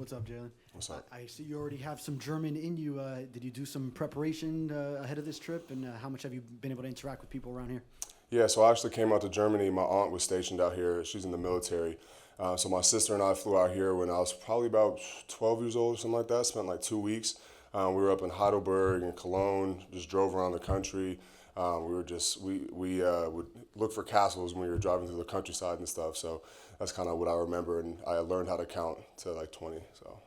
what's up, Jaelan? What's up? I see you already have some German in you. Did you do some preparation ahead of this trip, and how much have you been able to interact with people around here? Yeah, so I actually came out to Germany. My aunt was stationed out here. She's in the military. So my sister and I flew out here when I was probably about 12 years old or something like that. Spent like 2 weeks. We were up in Heidelberg and Cologne, just drove around the country. We would look for castles when we were driving through the countryside and stuff. So that's kind of what I remember. And I learned how to count to like 20. So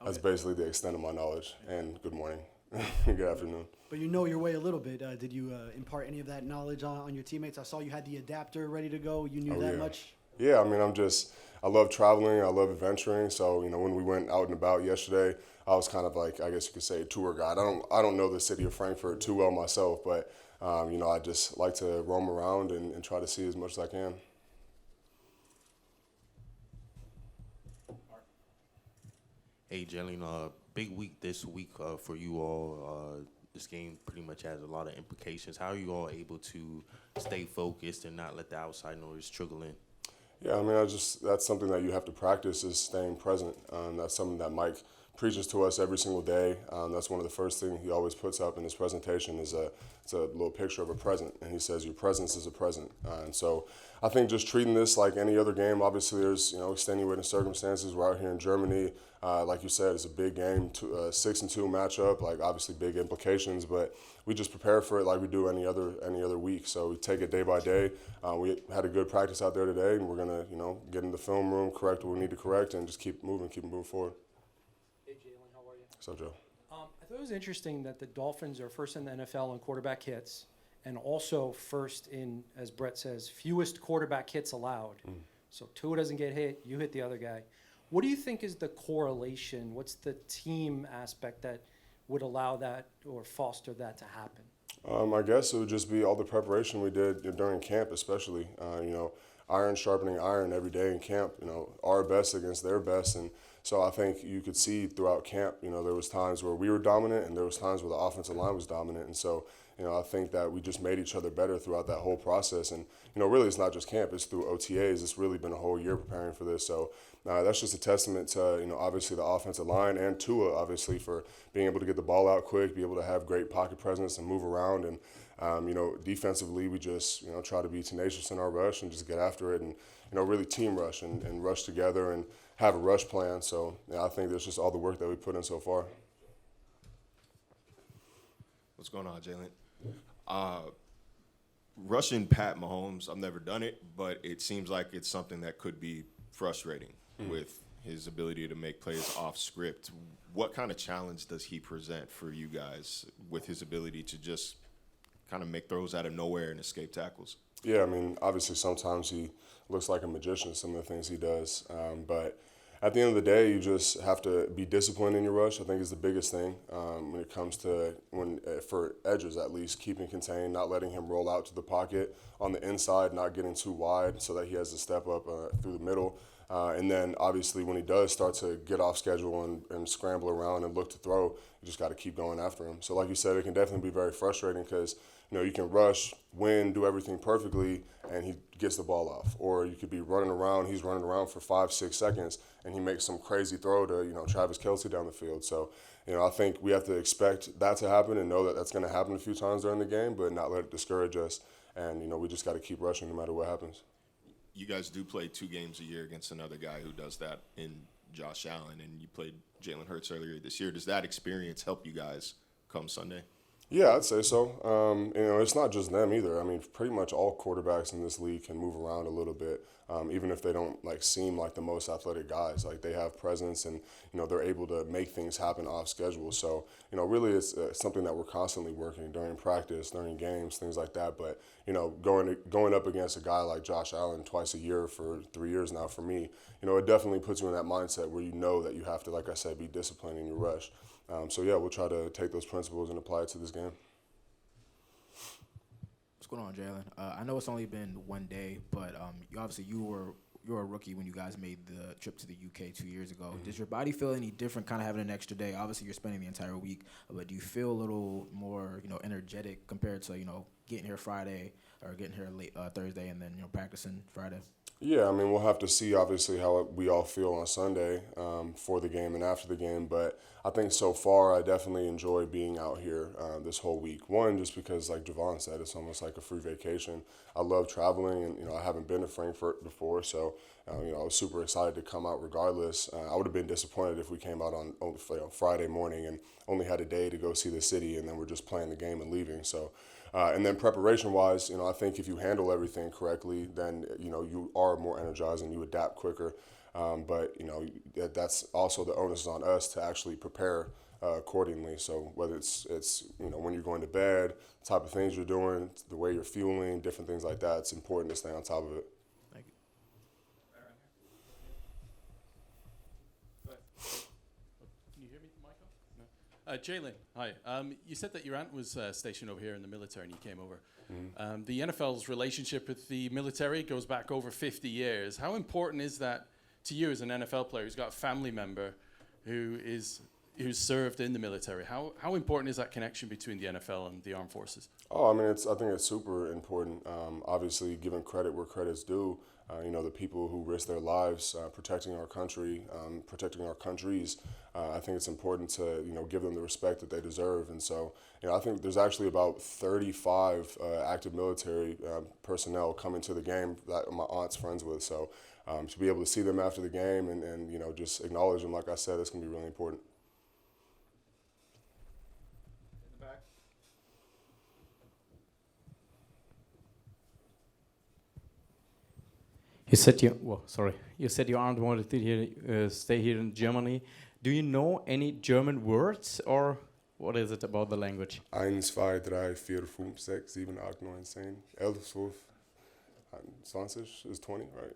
that's basically the extent of my knowledge. And good morning. Good afternoon. But you know your way a little bit. Did you impart any of that knowledge on your teammates? I saw you had the adapter ready to go. You knew that much? Yeah, I mean, I love traveling. I love adventuring. So, when we went out and about yesterday, I was kind of like, I guess you could say, a tour guide. I don't know the city of Frankfurt too well myself, but, I just like to roam around and try to see as much as I can. Hey, Jaelan, big week this week for you all. This game pretty much has a lot of implications. How are you all able to stay focused and not let the outside noise trickle in? Yeah, I mean, that's something that you have to practice is staying present. That's something that Mike preaches to us every single day. That's one of the first things he always puts up in his presentation is it's a little picture of a present, and he says your presence is a present. And so I think just treating this like any other game. Obviously, there's extenuating circumstances. We're out here in Germany. Like you said, it's a big game, 6-2 matchup. Like obviously big implications, but we just prepare for it like we do any other week. So we take it day by day. We had a good practice out there today, and we're gonna get in the film room, correct what we need to correct, and just keep moving forward. Hey, Jaelan, how are you? What's up, Joe? I thought it was interesting that the Dolphins are first in the NFL in quarterback hits and also first in, as Brett says, fewest quarterback hits allowed. So Tua doesn't get hit, you hit the other guy. What do you think is the correlation? What's the team aspect that would allow that or foster that to happen? I guess it would just be all the preparation we did during camp, especially. Iron sharpening iron every day in camp. Our best against their best, and so I think you could see throughout camp. There was times where we were dominant, and there was times where the offensive line was dominant, and so I think that we just made each other better throughout that whole process. And really, it's not just camp; it's through OTAs. It's really been a whole year preparing for this. So that's just a testament to obviously the offensive line and Tua, obviously, for being able to get the ball out quick, be able to have great pocket presence and move around. And defensively, we just try to be tenacious in our rush and just get after it, and really team rush and rush together and have a rush plan. So I think that's just all the work that we put in so far. What's going on, Jaelan? Rushing Pat Mahomes, I've never done it, but it seems like it's something that could be frustrating with his ability to make plays off script. What kind of challenge does he present for you guys with his ability to just kind of make throws out of nowhere and escape tackles? Yeah, I mean, obviously sometimes he looks like a magician, some of the things he does. But at the end of the day, you just have to be disciplined in your rush, I think is the biggest thing when it comes to, for edges at least, keeping contained, not letting him roll out to the pocket on the inside, not getting too wide so that he has to step up through the middle. And then obviously when he does start to get off schedule and scramble around and look to throw, you just got to keep going after him. So like you said, it can definitely be very frustrating because you can rush, win, do everything perfectly, and he gets the ball off. Or you could be running around, he's running around for 5-6 seconds, and he makes some crazy throw to Travis Kelce down the field. So I think we have to expect that to happen and know that that's going to happen a few times during the game, but not let it discourage us. And we just got to keep rushing no matter what happens. You guys do play 2 games a year against another guy who does that in Josh Allen, and you played Jalen Hurts earlier this year. Does that experience help you guys come Sunday? Yeah, I'd say so. It's not just them either. I mean, pretty much all quarterbacks in this league can move around a little bit, even if they don't seem like the most athletic guys. Like they have presence, and they're able to make things happen off schedule. So really, it's something that we're constantly working during practice, during games, things like that. But going up against a guy like Josh Allen twice a year for 3 years now, for me, it definitely puts you in that mindset where that you have to, like I said, be disciplined in your rush. So yeah, we'll try to take those principles and apply it to this game. What's going on, Jaelan? I know it's only been 1 day, but you were a rookie when you guys made the trip to the UK 2 years ago. Mm-hmm. Does your body feel any different, kind of having an extra day? Obviously, you're spending the entire week, but do you feel a little more, energetic compared to, getting here Friday or getting here late Thursday and then, practicing Friday? Yeah, I mean, we'll have to see obviously how we all feel on Sunday for the game and after the game. But I think so far, I definitely enjoy being out here this whole week. One, just because, like Javon said, it's almost like a free vacation. I love traveling, and I haven't been to Frankfurt before, so I was super excited to come out regardless. I would have been disappointed if we came out on Friday morning and only had a day to go see the city, and then we're just playing the game and leaving. So. And then preparation-wise, I think if you handle everything correctly, then you are more energized and you adapt quicker. But that's also the onus is on us to actually prepare accordingly. So whether it's when you're going to bed, the type of things you're doing, the way you're fueling, different things like that, it's important to stay on top of it. Thank you. Can you hear me, Michael? No. Jaelan, hi. You said that your aunt was stationed over here in the military and you came over. The NFL's relationship with the military goes back over 50 years. How important is that to you as an NFL player who's got a family member who's served in the military? How important is that connection between the NFL and the armed forces? Oh, I mean, I think it's super important. Obviously, giving credit where credit's due. The people who risk their lives protecting our country, protecting our countries. I think it's important to give them the respect that they deserve. And so, I think there's actually about 35 active military personnel coming to the game that my aunt's friends with. So, to be able to see them after the game and just acknowledge them, like I said, it's gonna be really important. You said your aunt wanted to stay here in Germany. Do you know any German words, or what is it about the language? 1, 2, 3, 4, 5, 6, 7, 8, 9, 10, 11, 12, 20 is 20, right?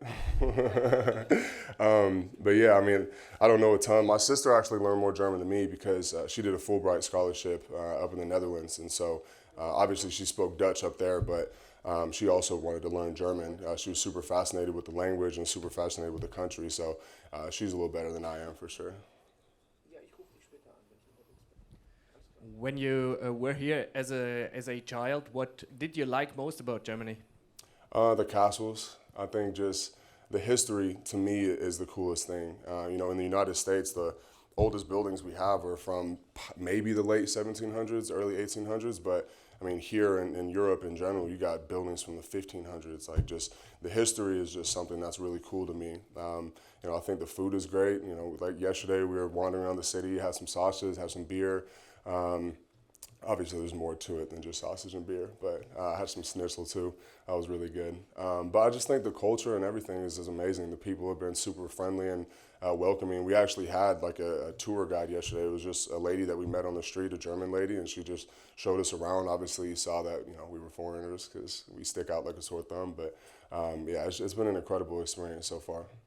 But yeah, I mean, I don't know a ton. My sister actually learned more German than me because she did a Fulbright scholarship up in the Netherlands. And so obviously she spoke Dutch up there, but she also wanted to learn German. She was super fascinated with the language and super fascinated with the country. So she's a little better than I am for sure. When you were here as a child, what did you like most about Germany? The castles. I think just the history to me is the coolest thing. In the United States, the oldest buildings we have are from maybe the late 1700s, early 1800s, but I mean, here in Europe in general, you got buildings from the 1500s. Like, just the history is just something that's really cool to me. I think the food is great. Like yesterday, we were wandering around the city, had some sausages, had some beer. Obviously, there's more to it than just sausage and beer, but I had some schnitzel too. That was really good. But I just think the culture and everything is amazing. The people have been super friendly and welcoming. We actually had like a tour guide yesterday. It was just a lady that we met on the street, a German lady, and she just showed us around. Obviously, you saw that we were foreigners because we stick out like a sore thumb. But yeah, it's been an incredible experience so far.